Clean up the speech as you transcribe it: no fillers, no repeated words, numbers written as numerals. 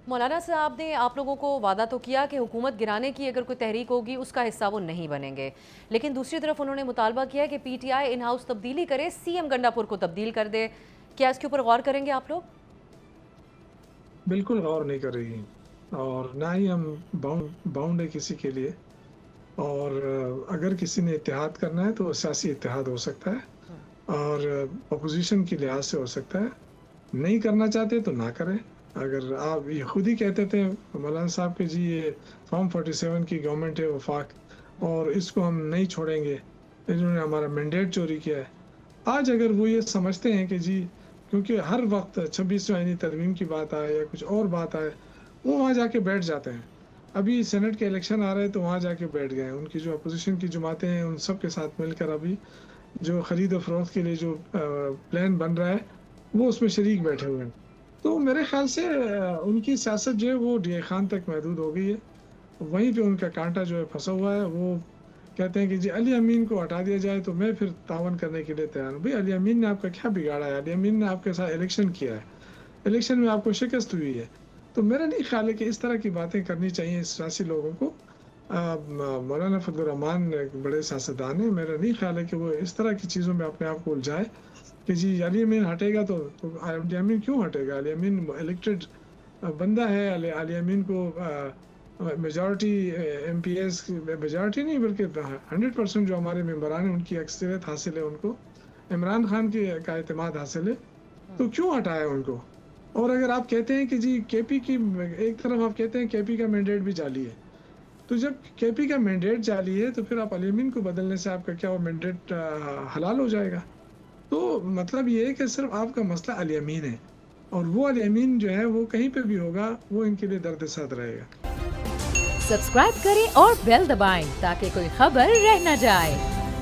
मौलाना साहब ने आप लोगों को वादा तो किया कि हुकूमत गिराने की अगर कोई तहरीक होगी उसका हिस्सा वो नहीं बनेंगे, लेकिन दूसरी तरफ उन्होंने मुतालबा किया कि पीटीआई इन हाउस तब्दीली करे, सीएम गंडापुर को तब्दील कर दे। क्या इसके ऊपर गौर करेंगे आप लोग? बिल्कुल गौर नहीं कर रही और ना ही हम बाउंड है किसी के लिए। और अगर किसी ने इत्तेहाद करना है तो सियासी इत्तेहाद हो सकता है और अपोजिशन के लिहाज से हो सकता है। नहीं करना चाहते तो ना करें। अगर आप ये खुद ही कहते थे मौलाना साहब के जी ये फॉर्म 47 की गवर्नमेंट है वफाक और इसको हम नहीं छोड़ेंगे, इन्होंने हमारा मैंडेट चोरी किया है। आज अगर वो ये समझते हैं कि जी क्योंकि हर वक्त 26वीं आईनी तरमीम की बात आए या कुछ और बात आए वो वहाँ जाके बैठ जाते हैं। अभी सेनेट के इलेक्शन आ रहे हैं तो वहाँ जाके बैठ गए। उनकी जो अपोजिशन की जमातें हैं उन सब के साथ मिलकर अभी जो खरीद और फरोख्त के लिए जो प्लान बन रहा है वो उसमें शरीक बैठे हुए हैं। तो मेरे ख्याल से उनकी सियासत जो है वो डी खान तक महदूद हो गई है। वहीं पे उनका कांटा जो है फंसा हुआ है। वो कहते हैं कि जी अली अमीन को हटा दिया जाए तो मैं फिर तावन करने के लिए तैयार हूँ। भाई अली अमीन ने आपका क्या बिगाड़ा है? अली अमीन ने आपके साथ इलेक्शन किया है, इलेक्शन में आपको शिकस्त हुई है। तो मेरा नहीं ख्याल है कि इस तरह की बातें करनी चाहिए सियासी लोगों को। मौलाना फजल रहमान एक बड़े सियासतदान हैं, मेरा नहीं ख्याल है कि वो इस तरह की चीज़ों में अपने आप को उलझाए कि जी अली अमीन हटेगा तो अली अमीन क्यों हटेगा? अली अमीन इलेक्टेड बंदा है। अली अमीन को मेजॉरिटी MPs मेजॉरिटी नहीं बल्कि 100% जो हमारे मेंबरान हैं उनकी अक्सरियत हासिल है, उनको इमरान खान का एतमाद हासिल है। तो क्यों हटाया उनको? और अगर आप कहते हैं कि जी केपी की एक तरफ आप कहते हैं केपी का मैंडेट भी जाली है, तो जब केपी का मैंडेट जाली है तो फिर आप अली अमीन को बदलने से आपका क्या वो मैंडेट हलाल हो जाएगा? तो मतलब ये है कि सिर्फ आपका मसला अली अमीन है और वो अली अमीन जो है वो कहीं पे भी होगा वो इनके लिए दर्द सद रहेगा। सब्सक्राइब करें और बेल दबाएं ताकि कोई खबर रह न जाए।